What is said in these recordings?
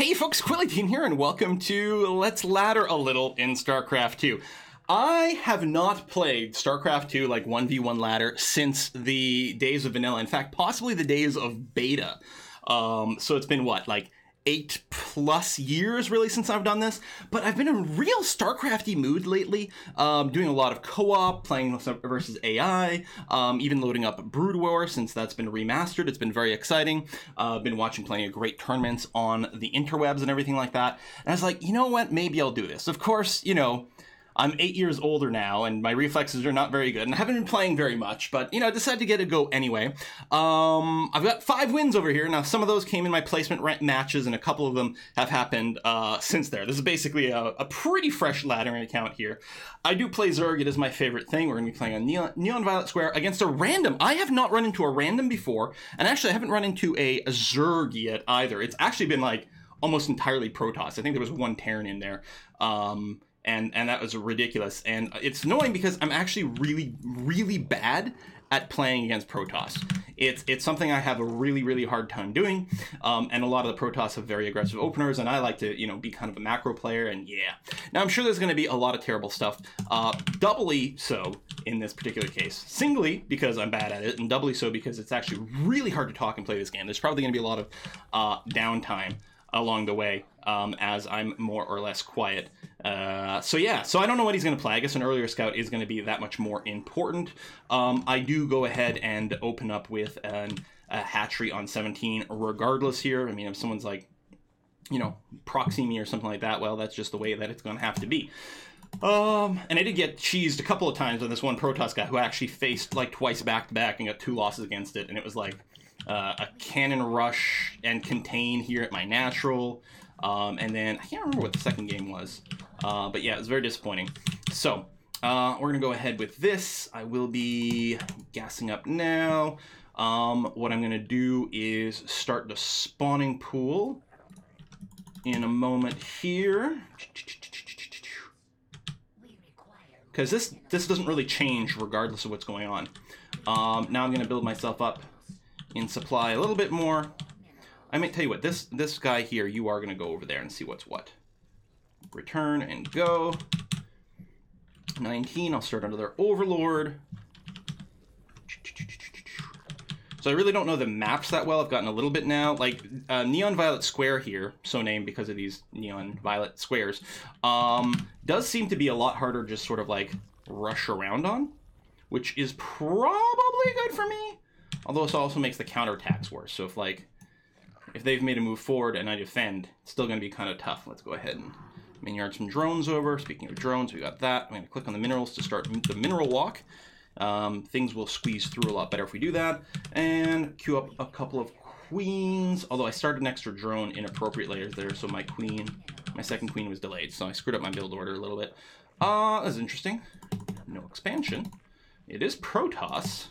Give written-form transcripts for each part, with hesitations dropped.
Hey folks, Quillydean here, and welcome to Let's Ladder a Little in Starcraft 2. I have not played Starcraft 2 like 1v1 ladder since the days of vanilla. In fact, possibly the days of beta. So it's been what, like 8+ years really since I've done this, but I've been in a real Starcrafty mood lately, doing a lot of co-op, playing versus AI, even loading up Brood War since that's been remastered. It's been very exciting. I've been watching plenty of great tournaments on the interwebs and everything like that, and I was like, you know what, maybe I'll do this. Of course, you know, I'm 8 years older now, and my reflexes are not very good, and I haven't been playing very much, but, you know, I decided to get a go anyway. I've got 5 wins over here. Now, some of those came in my placement matches, and a couple of them have happened since there. This is basically a pretty fresh laddering account here. I do play Zerg. It is my favorite thing. We're going to be playing on Neon Violet Square against a random. I have not run into a random before, and actually I haven't run into a Zerg yet either. It's actually been, like, almost entirely Protoss. I think there was one Terran in there. And that was ridiculous. And it's annoying because I'm actually really bad at playing against Protoss. It's something I have a really hard time doing. And a lot of the Protoss have very aggressive openers, and I like to, you know, be kind of a macro player, and yeah. Now, I'm sure there's going to be a lot of terrible stuff. Doubly so in this particular case. Singly, because I'm bad at it, and doubly so because it's actually really hard to talk and play this game. There's probably going to be a lot of downtime along the way, as I'm more or less quiet. So I don't know what he's going to play. I guess an earlier scout is going to be that much more important. I do go ahead and open up with a hatchery on 17 regardless here. I mean, if someone's like, you know, proxy me or something like that, well, that's just the way that it's going to have to be. And I did get cheesed a couple of times on this one Protoss guy who actually faced like twice back-to-back and got 2 losses against it, and it was like a cannon rush and contain here at my natural. And then, I can't remember what the second game was, but yeah, it was very disappointing. So, we're going to go ahead with this. I will be gassing up now. What I'm going to do is start the spawning pool in a moment here. Because this doesn't really change regardless of what's going on. Now I'm going to build myself up in supply a little bit more. I might tell you what, this guy here, you are going to go over there and see what's what. Return and go. 19, I'll start another Overlord. So I really don't know the maps that well. I've gotten a little bit now. Like, Neon Violet Square here, so named because of these Neon Violet Squares, does seem to be a lot harder just sort of like rush around on, which is probably good for me. Although this also makes the counterattacks worse. So if they've made a move forward and I defend, it's still going to be kind of tough. Let's go ahead and main yard some drones over. Speaking of drones, we got that. I'm going to click on the minerals to start the mineral walk. Things will squeeze through a lot better if we do that. And queue up a couple of queens. Although I started an extra drone inappropriate layers there, so my second queen was delayed. So I screwed up my build order a little bit. That's interesting. No expansion. It is Protoss.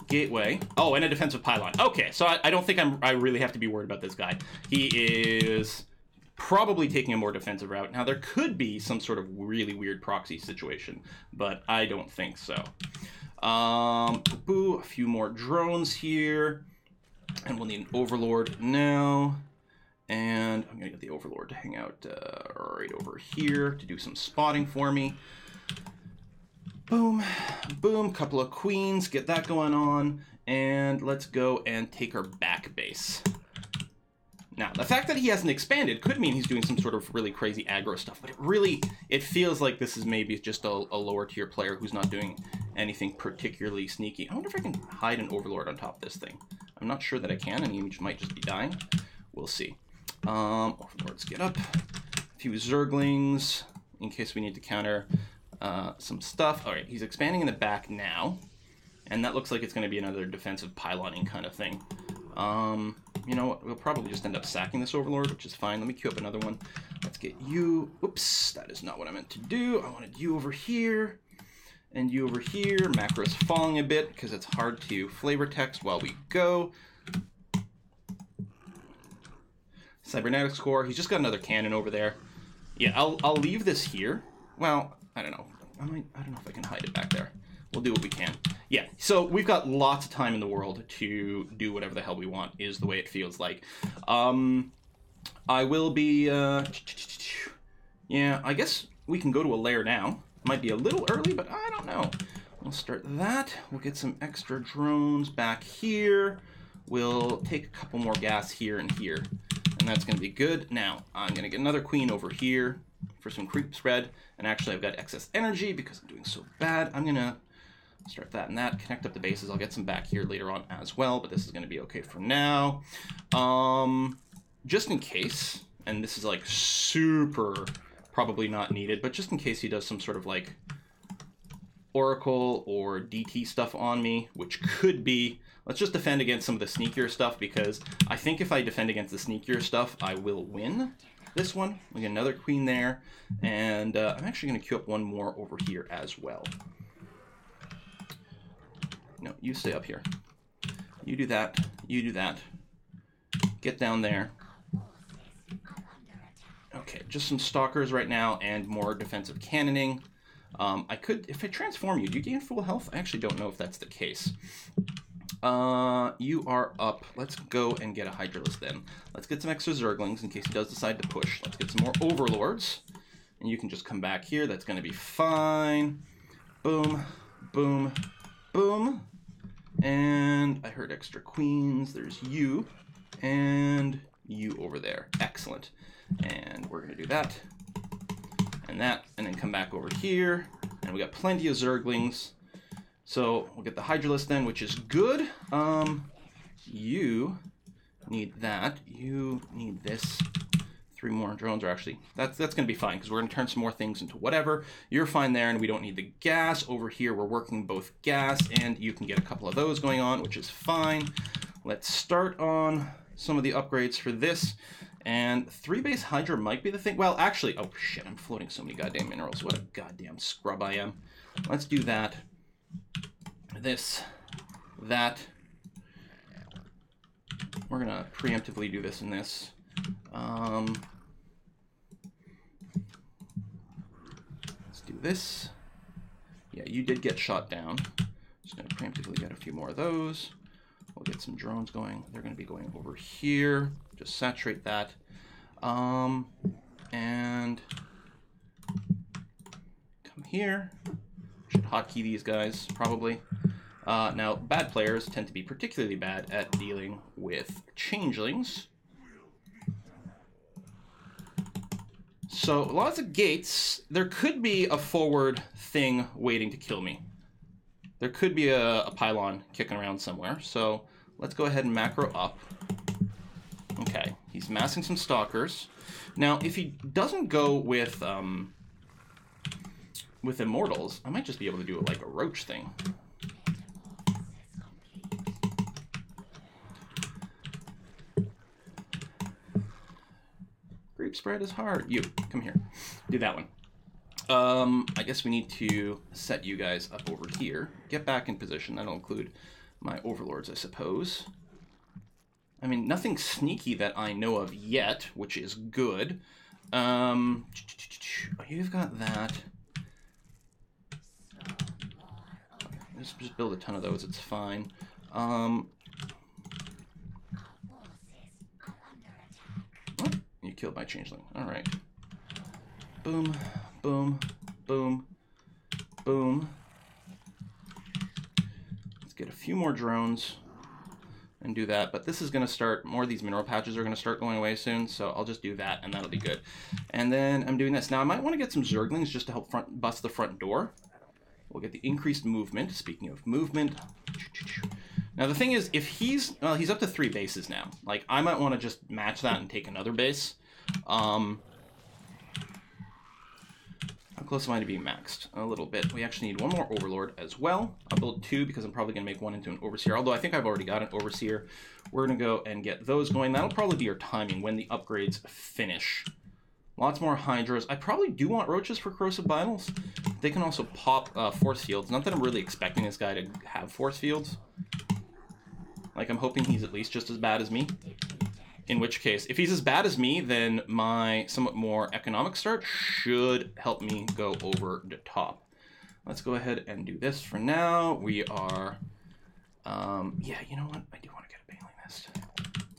Gateway. Oh, and a defensive pylon. Okay, so I don't think I really have to be worried about this guy. He is probably taking a more defensive route. Now, there could be some sort of really weird proxy situation, but I don't think so. A few more drones here. And we'll need an Overlord now. And I'm going to get the Overlord to hang out right over here to do some spotting for me. Boom, boom, couple of queens, get that going on, and let's go and take our back base. Now, the fact that he hasn't expanded could mean he's doing some sort of really crazy aggro stuff, but it feels like this is maybe just a lower tier player who's not doing anything particularly sneaky. I wonder if I can hide an Overlord on top of this thing. I'm not sure that I can, and he might just be dying. We'll see. Overlords get up. A few Zerglings, in case we need to counter some stuff. All right, he's expanding in the back now, and that looks like it's going to be another defensive pyloning kind of thing. You know what? We'll probably just end up sacking this Overlord, which is fine. Let me queue up another one. Let's get you. Oops, that is not what I meant to do. I wanted you over here, and you over here. Macro's falling a bit because it's hard to flavor text while we go. Cybernetics core. He's just got another cannon over there. Yeah, I'll leave this here. Well, I don't know. I don't know if I can hide it back there. We'll do what we can. Yeah, so we've got lots of time in the world to do whatever the hell we want, is the way it feels like. I will be, yeah, I guess we can go to a lair now. Might be a little early, but I don't know. We'll start that. We'll get some extra drones back here. We'll take a couple more gas here and here. And that's going to be good. Now, I'm going to get another queen over here for some creep spread. And actually, I've got excess energy because I'm doing so bad. I'm going to start that and that. Connect up the bases. I'll get some back here later on as well. But this is going to be okay for now. Just in case, and this is like super probably not needed, but just in case he does some sort of like Oracle or DT stuff on me, which could be, let's just defend against some of the sneakier stuff, because I think if I defend against the sneakier stuff, I will win this one. We get another queen there, and I'm actually going to queue up one more over here as well. No, you stay up here. You do that. You do that. Get down there. Okay, just some stalkers right now and more defensive cannoning. I could, if I transform you, do you gain full health? I actually don't know if that's the case. You are up. Let's go and get a Hydralisk then. Let's get some extra Zerglings in case he does decide to push. Let's get some more Overlords. And you can just come back here. That's going to be fine. Boom, boom, boom. And I heard extra queens. There's you and you over there. Excellent. And we're going to do that and that, and then come back over here. And we got plenty of Zerglings. So we'll get the Hydralisk then, which is good. You need that. You need this. 3 more drones, or actually, that's going to be fine, because we're going to turn some more things into whatever. You're fine there, and we don't need the gas. Over here, we're working both gas, and you can get a couple of those going on, which is fine. Let's start on some of the upgrades for this. And 3-base Hydra might be the thing. Well, actually, oh shit, I'm floating so many goddamn minerals. What a goddamn scrub I am. Let's do that. This. That. We're going to preemptively do this and this. Let's do this. Yeah, you did get shot down. Just going to preemptively get a few more of those. We'll get some drones going. They're going to be going over here. Just saturate that. And come here. Should hotkey these guys, probably. Now, bad players tend to be particularly bad at dealing with changelings. So, lots of gates. There could be a forward thing waiting to kill me. There could be a pylon kicking around somewhere. So, let's go ahead and macro up. Okay, he's massing some stalkers. Now, if he doesn't go with immortals, I might just be able to do it like a roach thing. Creep spread is hard. You, come here. Do that one. I guess we need to set you guys up over here. Get back in position. That'll include my overlords, I suppose. I mean, nothing sneaky that I know of yet, which is good. You've got that. Just build a ton of those, it's fine. Oh, you killed my changeling. Alright. Boom, boom, boom, boom. Let's get a few more drones and do that, but this is going to start, more of these mineral patches are going to start going away soon, so I'll just do that, and that'll be good. And then I'm doing this. Now, I might want to get some Zerglings just to help bust the front door. We'll get the increased movement. Speaking of movement. Now, the thing is, if he's, well, he's up to 3 bases now. Like, I might want to just match that and take another base. How close am I to being maxed? A little bit. We actually need one more Overlord as well. I'll build 2 because I'm probably going to make one into an Overseer. Although I think I've already got an Overseer. We're going to go and get those going. That'll probably be our timing when the upgrades finish. Lots more Hydras. I probably do want Roaches for Corrosive Vitals. They can also pop Force Fields. Not that I'm really expecting this guy to have Force Fields. Like, I'm hoping he's at least just as bad as me. In which case, if he's as bad as me, then my somewhat more economic start should help me go over the top. let's go ahead and do this for now. We are, yeah, you know what? I do want to get a Baneling Nest.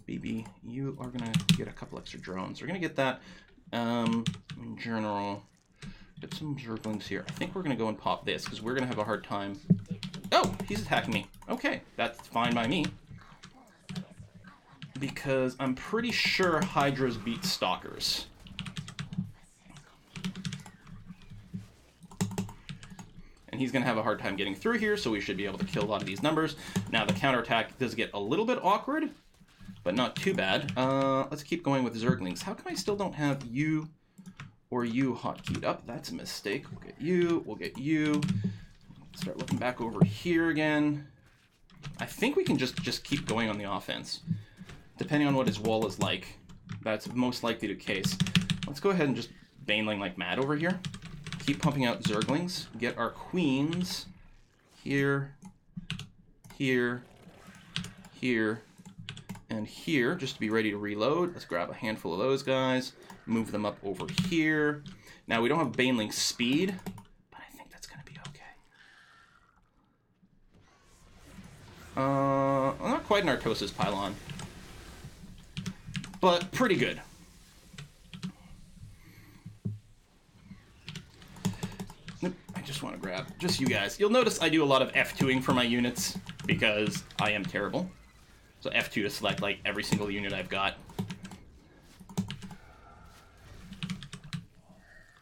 BB, you are going to get a couple extra drones. We're going to get that, in general. Get some Zerglings here. I think we're going to go and pop this, because we're going to have a hard time. Oh, he's attacking me. Okay, that's fine by me. Because I'm pretty sure Hydras beat Stalkers. And he's going to have a hard time getting through here, so we should be able to kill a lot of these numbers. Now, the counterattack does get a little bit awkward, but not too bad. Let's keep going with Zerglings. How come I still don't have you or you hotkeyed up? That's a mistake. We'll get you. We'll get you. Start looking back over here again. I think we can just keep going on the offense. Depending on what his wall is like, that's most likely the case. Let's go ahead and just Baneling like mad over here. Keep pumping out Zerglings. Get our queens here, here, here, and here, just to be ready to reload. Let's grab a handful of those guys, move them up over here. Now, we don't have Baneling speed, but I think that's going to be okay. Well, not quite an Artosis pylon, but pretty good. Nope, I just want to grab just you guys. You'll notice I do a lot of F2ing for my units because I am terrible. So F2 to select like every single unit I've got.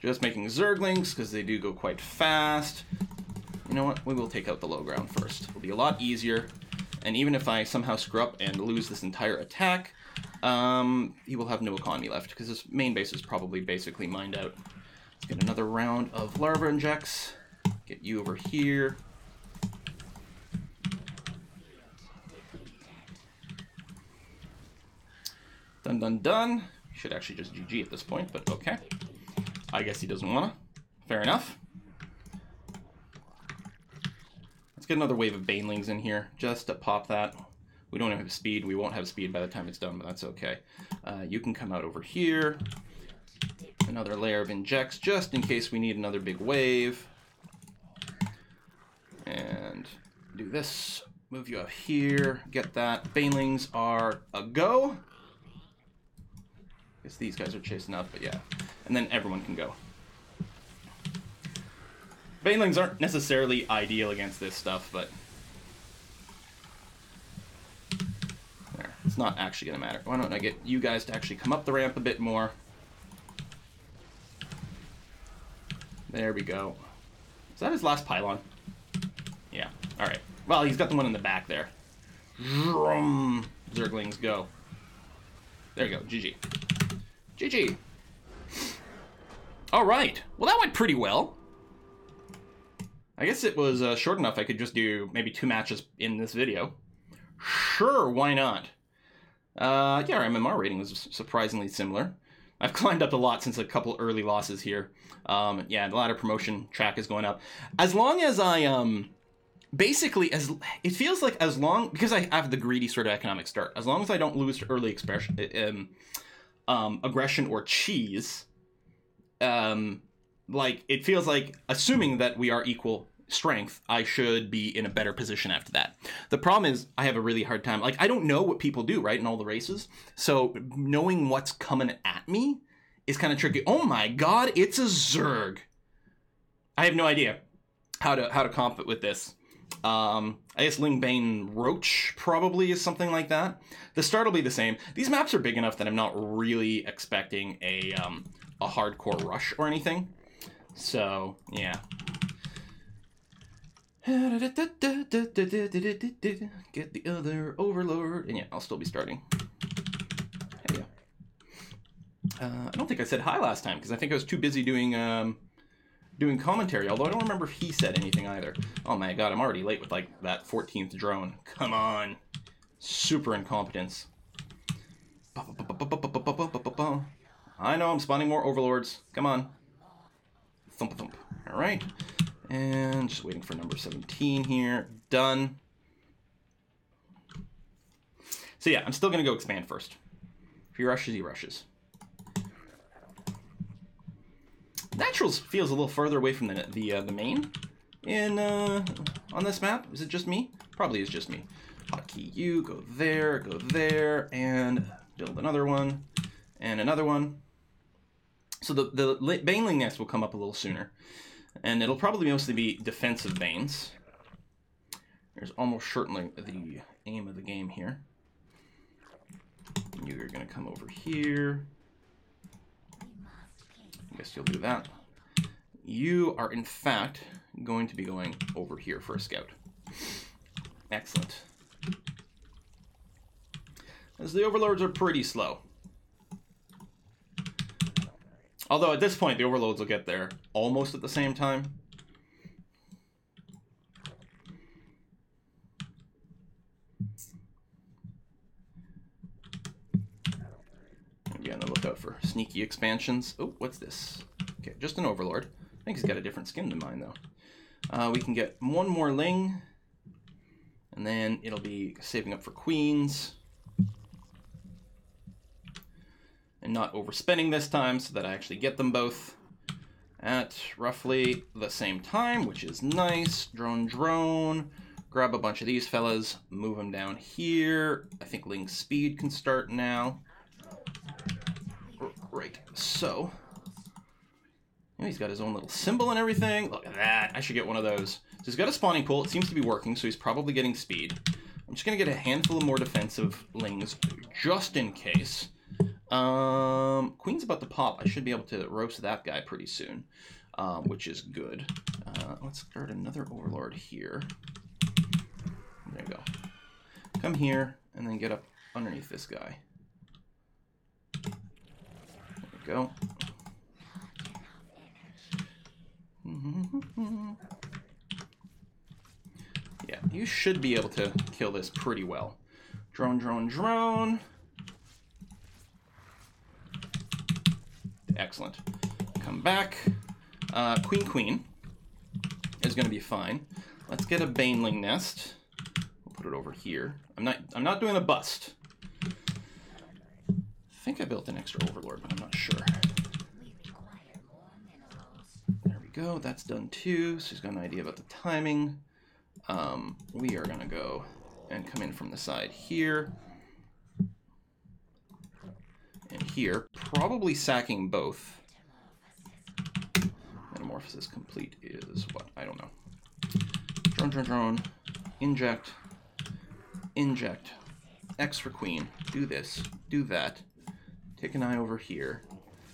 Just making Zerglings because they do go quite fast. You know what? We will take out the low ground first. It'll be a lot easier. And even if I somehow screw up and lose this entire attack, he will have no economy left because his main base is probably basically mined out. Let's get another round of larva injects. Get you over here. Done, done, done. Should actually just GG at this point, but okay. I guess he doesn't wanna. Fair enough. Let's get another wave of Banelings in here, just to pop that. We don't have speed. We won't have speed by the time it's done, but that's okay. You can come out over here. Another layer of injects, just in case we need another big wave. And do this. Move you up here. Get that. Banelings are a go. Guess these guys are chasing up, but yeah. And then everyone can go. Banelings aren't necessarily ideal against this stuff, but there. It's not actually going to matter. Why don't I get you guys to actually come up the ramp a bit more? There we go. Is that his last pylon? Yeah. Alright. Well, he's got the one in the back there. Vroom. Zerglings, go. There you go. GG. GG. Alright. Well, that went pretty well. I guess it was short enough I could just do maybe 2 matches in this video. Sure, why not? Yeah, our MMR rating was surprisingly similar. I've climbed up a lot since a couple early losses here. Yeah, the ladder promotion track is going up. As long as I, basically, it feels like as long, because I have the greedy sort of economic start, as long as I don't lose to early aggression or cheese, like, it feels like, assuming that we are equal strength, I should be in a better position after that. The problem is, I have a really hard time. Like, I don't know what people do, right, in all the races. So, knowing what's coming at me is kind of tricky. Oh my god, it's a Zerg! I have no idea how to comp it with this. I guess Lingbane Roach probably is something like that. The start will be the same. These maps are big enough that I'm not really expecting a hardcore rush or anything. So, yeah. Get the other overlord. And yeah, I'll still be starting. Hey, yeah. I don't think I said hi last time, because I think I was too busy doing commentary, although I don't remember if he said anything either. Oh my god, I'm already late with, like, that 14th drone. Come on. Super incompetence. I know, I'm spawning more overlords. Come on. Thump thump. Alright. And just waiting for number 17 here. Done. So yeah, I'm still going to go expand first. If he rushes, he rushes. Naturals feels a little further away from the main. in on this map? Is it just me? Probably is just me. Hotkey U, go there, and build another one, and another one. So the Baneling nest will come up a little sooner, and it'll probably mostly be defensive Banes. There's almost certainly the aim of the game here. You're going to come over here. I guess you'll do that. You are, in fact, going to be going over here for a scout. Excellent. As the overlords are pretty slow. Although at this point, the overlords will get there almost at the same time. Be on the lookout for sneaky expansions. Oh, what's this? Okay, just an overlord. I think he's got a different skin than mine, though. We can get one more Ling, and then it'll be saving up for queens. And not overspending this time so that I actually get them both at roughly the same time, which is nice. Drone. Grab a bunch of these fellas, move them down here. I think Ling's speed can start now. Right, so he's got his own little symbol and everything. Look at that. I should get one of those. So he's got a spawning pool. It seems to be working, so he's probably getting speed. I'm just going to get a handful of more defensive Lings just in case. Queen's about to pop. I should be able to roast that guy pretty soon, which is good. Let's start another overlord here. There you go. Come here and then get up underneath this guy. Go. Yeah, you should be able to kill this pretty well. Drone. Excellent. Come back. Queen is going to be fine. Let's get a Baneling nest. We'll put it over here. I'm not doing a bust. I think I built an extra overlord, but I'm not sure. There we go. That's done too. So he's got an idea about the timing. We are going to go and come in from the side here and here, probably sacking both. Metamorphosis complete is what? I don't know. Drone. Inject. X for queen. Do this. Do that. Take an eye over here.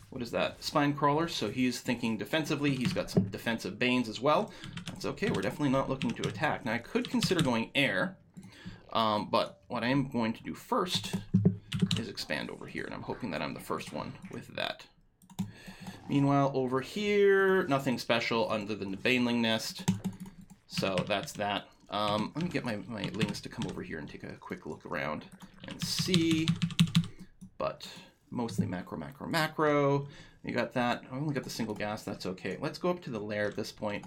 What is that? Spine crawler. So he's thinking defensively. He's got some defensive Banes as well. That's okay. We're definitely not looking to attack. Now I could consider going air, but what I am going to do first is expand over here, and I'm hoping that I'm the first one with that. Meanwhile, over here, nothing special other than the Baneling nest. So that's that. Let me get my Lings to come over here and take a quick look around and see. But mostly macro. You got that. I only got the single gas. That's okay. Let's go up to the lair at this point,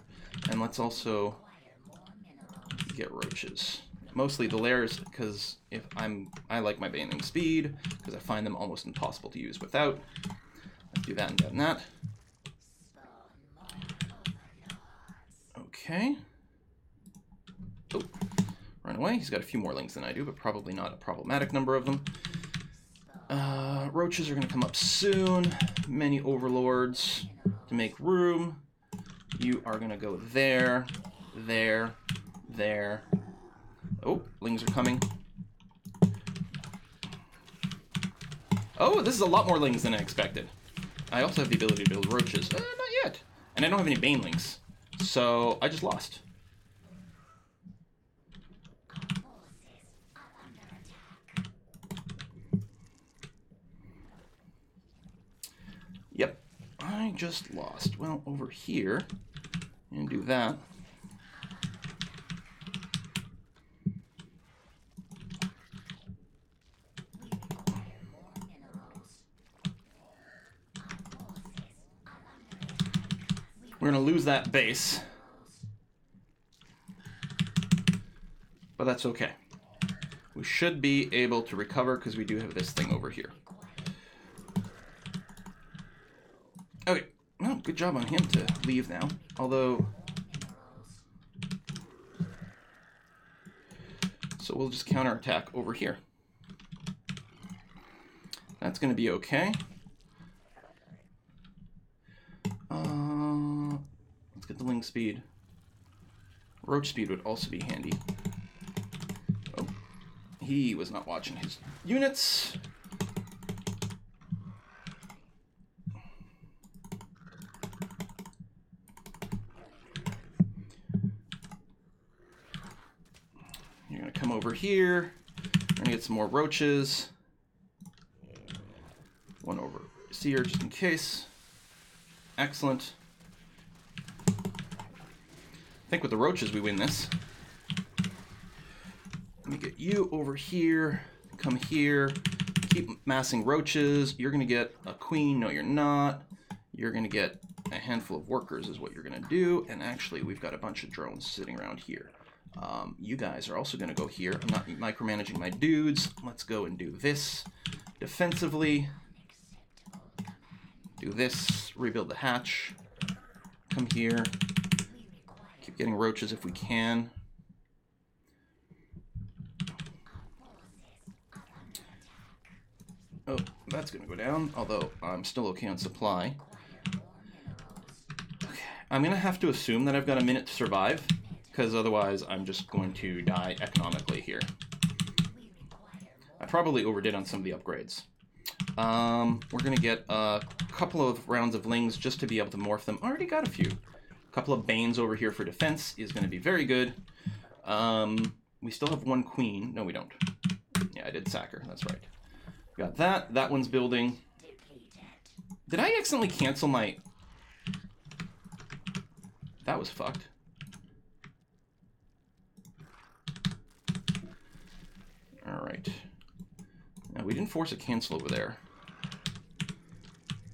and let's also get roaches. Mostly the lairs, because I like my Baneling speed, because I find them almost impossible to use without. Let's do that and that. Okay. Oh, run away. He's got a few more Lings than I do, but probably not a problematic number of them. Roaches are going to come up soon. Many overlords to make room. You are going to go there. Oh, Lings are coming. Oh, this is a lot more Lings than I expected. I also have the ability to build roaches. Not yet. And I don't have any Banelings. So I just lost. Yep, I just lost. Well, over here, and do that. We're going to lose that base. But that's okay. We should be able to recover because we do have this thing over here. Okay, well, good job on him to leave now. Although, So we'll just counterattack over here. That's going to be okay. Let's get the ling speed. Roach speed would also be handy. Oh, he was not watching his units. You're going to come over here. We're going to get some more roaches. One over here just in case. Excellent. I think with the roaches we win this. Let me get you over here. Come here. Keep massing roaches. You're going to get a queen. No, you're not. You're going to get a handful of workers is what you're going to do. And actually, we've got a bunch of drones sitting around here. You guys are also going to go here. I'm not micromanaging my dudes. Let's go and do this defensively. Do this. Rebuild the hatch. Come here. Keep getting roaches if we can. Oh, that's going to go down, although I'm still okay on supply. Okay, I'm going to have to assume that I've got a minute to survive, because otherwise I'm just going to die economically here. I probably overdid on some of the upgrades. We're going to get a couple of rounds of lings just to be able to morph them. Already got a few. A couple of banes over here for defense is going to be very good. We still have one queen. No, we don't. Yeah, I did sack her. That's right. Got that. That one's building. Did I accidentally cancel my... That was fucked. Alright. Now, we didn't force a cancel over there.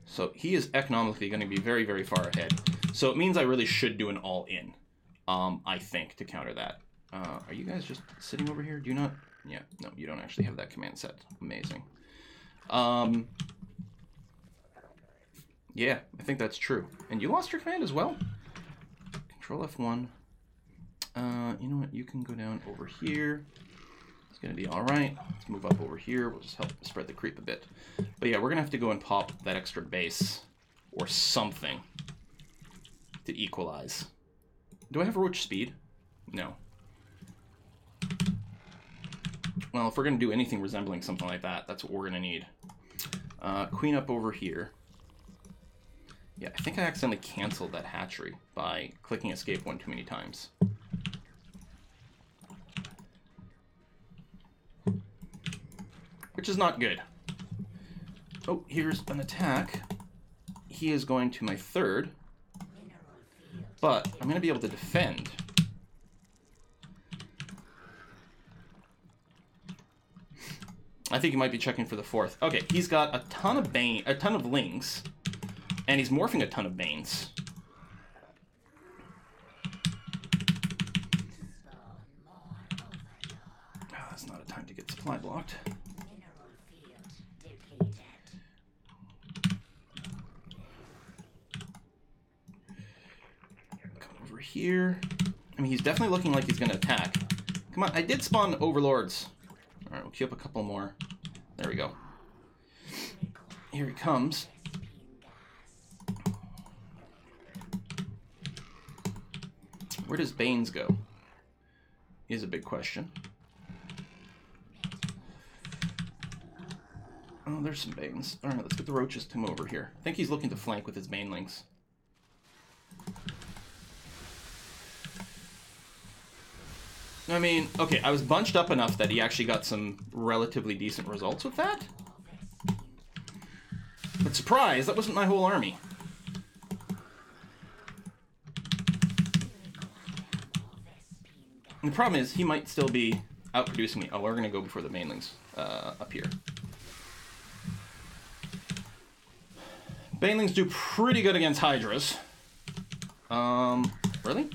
So he is economically going to be very, very far ahead. So it means I really should do an all-in, I think, to counter that. Are you guys just sitting over here? Do you not? Yeah, no, you don't actually have that command set. Amazing. Yeah, I think that's true. And you lost your command as well? Control F1. You know what? You can go down over here. It's going to be all right. Let's move up over here. We'll just help spread the creep a bit. But yeah, we're going to have to go and pop that extra base or something to equalize. Do I have roach speed? No. Well, if we're going to do anything resembling something like that, that's what we're going to need. Queen up over here. Yeah, I think I accidentally canceled that hatchery by clicking escape one too many times. Which is not good. Oh, here's an attack. He is going to my third. But I'm going to be able to defend. I think he might be checking for the fourth. Okay, he's got a ton of lings, and he's morphing a ton of banes. Oh, that's not a time to get supply blocked. Come over here. I mean, he's definitely looking like he's going to attack. Come on, I did spawn overlords. All right, we'll queue up a couple more. There we go. Here he comes. Where does Banes go? Is a big question. Oh, there's some Banes. All right, let's get the roaches to come over here. I think he's looking to flank with his Banelings. I mean, okay, I was bunched up enough that he actually got some relatively decent results with that. But surprise, that wasn't my whole army. And the problem is, he might still be outproducing me. Oh, we're going to go before the Banelings up here. Banelings do pretty good against Hydras. Really?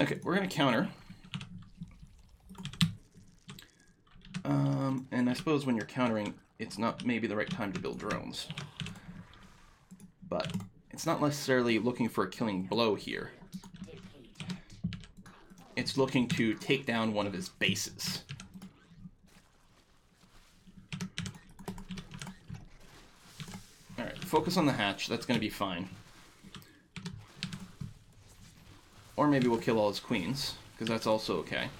Okay, we're going to counter. I suppose when you're countering, it's not maybe the right time to build drones. But it's not necessarily looking for a killing blow here. It's looking to take down one of his bases. Alright, focus on the hatch. That's going to be fine. Or maybe we'll kill all his queens, because that's also okay.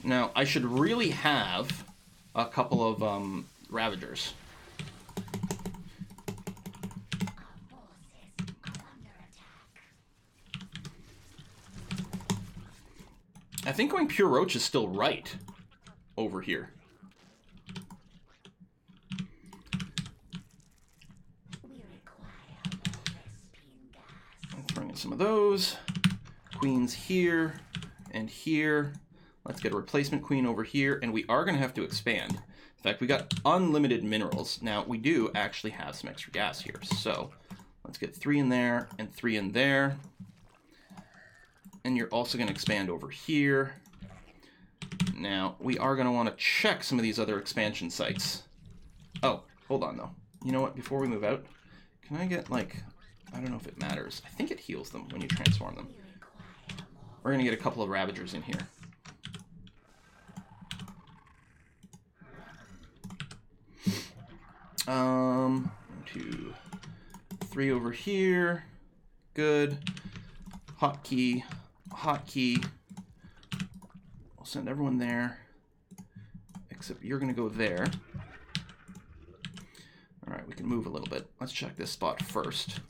Now, I should really have a couple of Ravagers. I think going pure roach is still right over here. Let's bring in some of those. Queens here and here. Let's get a replacement queen over here, and we are going to have to expand. In fact, we got unlimited minerals. Now, we do actually have some extra gas here, so let's get 3 in there and 3 in there. And you're also going to expand over here. Now, we are going to want to check some of these other expansion sites. Oh, hold on, though. You know what? Before we move out, can I get, like, I don't know if it matters. I think it heals them when you transform them. We're going to get a couple of Ravagers in here. 1, 2, 3 over here. Good. Hotkey. Hotkey. I'll send everyone there. Except you're going to go there. Alright, we can move a little bit. Let's check this spot first.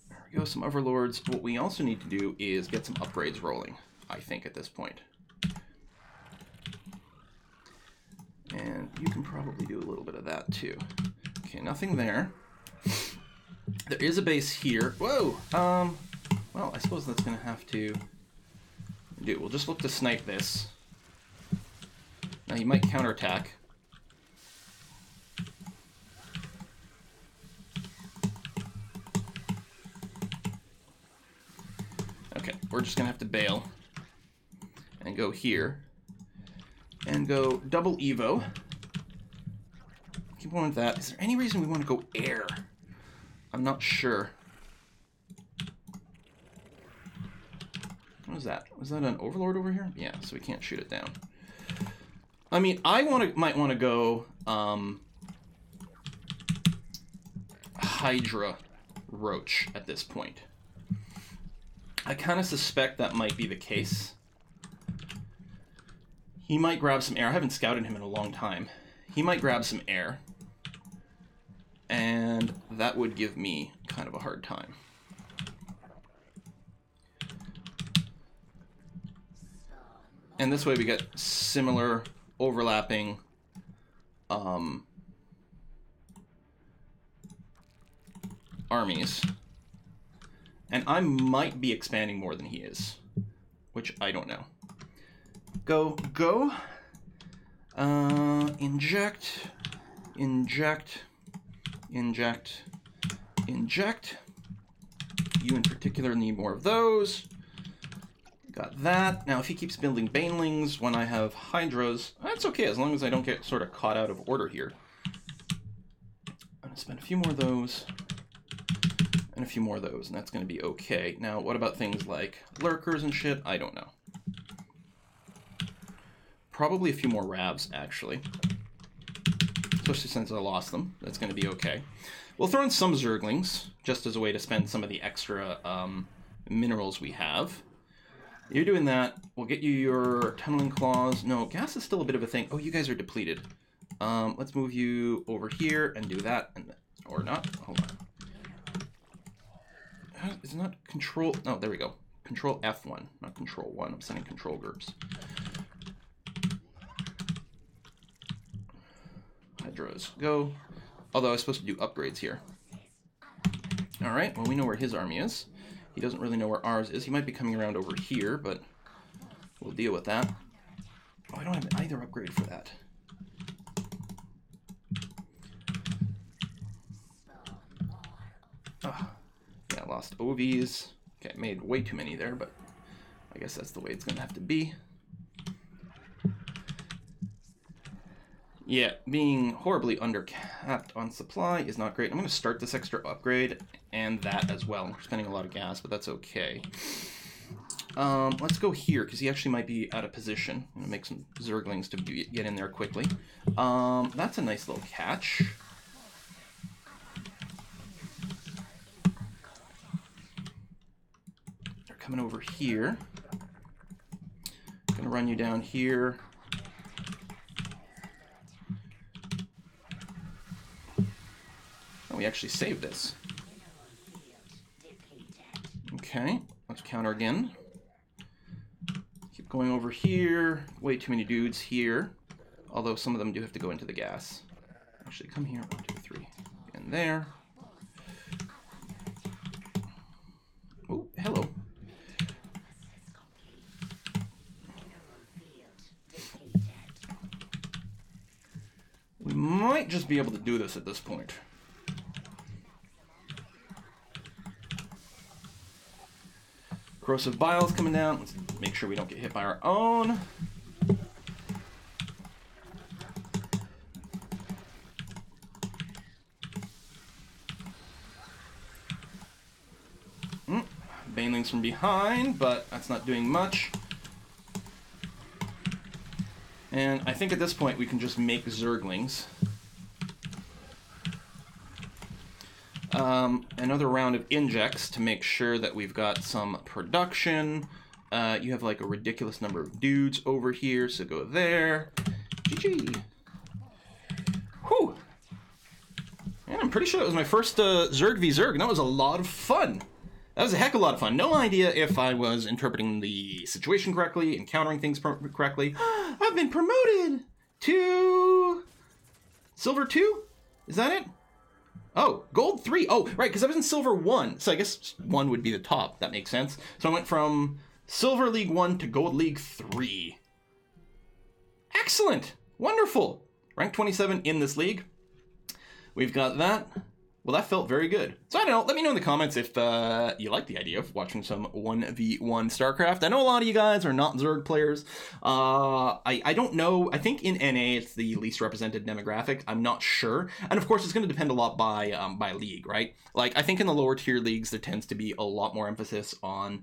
There we go, some Overlords. What we also need to do is get some upgrades rolling, I think, at this point. And you can probably do a little bit of that, too. Okay, nothing there. There is a base here. Whoa! Well, I suppose that's going to have to do. We'll just look to snipe this. Now, he might counterattack. Okay, we're just going to have to bail. And go here. And go double Evo. Keep going with that. Is there any reason we want to go air? I'm not sure. What was that? Was that an Overlord over here? Yeah, so we can't shoot it down. I mean, I might want to go Hydra Roach at this point. I kind of suspect that might be the case. He might grab some air. I haven't scouted him in a long time. He might grab some air. And that would give me kind of a hard time. And this way we get similar overlapping armies. And I might be expanding more than he is, which I don't know. Go. Inject. You in particular need more of those. Got that. Now, if he keeps building Banelings when I have Hydras, that's okay, as long as I don't get sort of caught out of order here. I'm going to spend a few more of those, and a few more of those, and that's going to be okay. Now, what about things like Lurkers and shit? I don't know. Probably a few more Ravs, actually. Especially since I lost them. That's going to be okay. We'll throw in some Zerglings, just as a way to spend some of the extra minerals we have. You're doing that. We'll get you your tunneling claws. No, gas is still a bit of a thing. Oh, you guys are depleted. Let's move you over here and do that. Or not. Hold on. Is it not control? No, there we go. Control F1, not control 1. I'm sending control groups. Hydras, go. Although I was supposed to do upgrades here. Alright, well, we know where his army is. He doesn't really know where ours is. He might be coming around over here, but we'll deal with that. Oh, I don't have either upgrade for that. Oh, yeah, lost OVs. Okay, made way too many there, but I guess that's the way it's going to have to be. Yeah, being horribly undercapped on supply is not great. I'm going to start this extra upgrade and that as well. We're spending a lot of gas, but that's okay. Let's go here, because he actually might be out of position. I'm going to make some Zerglings to get in there quickly. That's a nice little catch. They're coming over here. Going to run you down here. Oh, we actually saved this. Okay, let's counter again. Keep going over here. Way too many dudes here. Although some of them do have to go into the gas. Actually, come here. 1, 2, 3. In there. Oh, hello. We might just be able to do this at this point. Corrosive Bile's coming down. Let's make sure we don't get hit by our own. Banelings from behind, but that's not doing much. And I think at this point we can just make Zerglings. Another round of injects to make sure that we've got some production. You have like a ridiculous number of dudes over here, so go there. GG. Whew. And I'm pretty sure that was my first Zerg v Zerg, and that was a lot of fun. That was a heck of a lot of fun. No idea if I was interpreting the situation correctly, encountering things correctly. I've been promoted to Silver 2? Is that it? Oh, Gold 3. Oh, right, because I was in Silver 1. So I guess 1 would be the top. That makes sense. So I went from Silver League 1 to Gold League 3. Excellent. Wonderful. Rank 27 in this league. We've got that. Well, that felt very good. So I don't know, let me know in the comments if you like the idea of watching some 1v1 StarCraft. I know a lot of you guys are not Zerg players. I don't know, I think in NA it's the least represented demographic. I'm not sure. And of course it's going to depend a lot by league, right? Like, I think in the lower tier leagues there tends to be a lot more emphasis on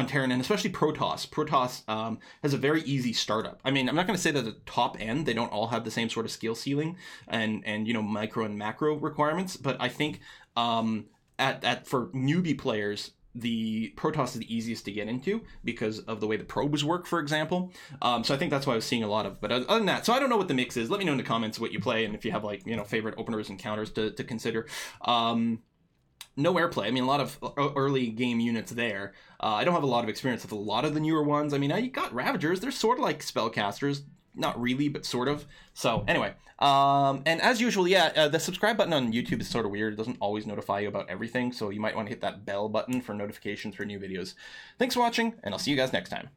Terran, and especially Protoss. Protoss has a very easy startup. I mean, I'm not going to say that the top end, they don't all have the same sort of skill ceiling and you know, micro and macro requirements, but I think for newbie players, the Protoss is the easiest to get into because of the way the probes work, for example. So I think that's why I was seeing a lot of, but other than that, so I don't know what the mix is. Let me know in the comments what you play and if you have, like, you know, favorite openers and counters to consider. No airplay. I mean, a lot of early game units there. I don't have a lot of experience with a lot of the newer ones. I mean, you got Ravagers. They're sort of like spellcasters. Not really, but sort of. So, anyway. And as usual, yeah, the subscribe button on YouTube is sort of weird. It doesn't always notify you about everything, so you might want to hit that bell button for notifications for new videos. Thanks for watching, and I'll see you guys next time.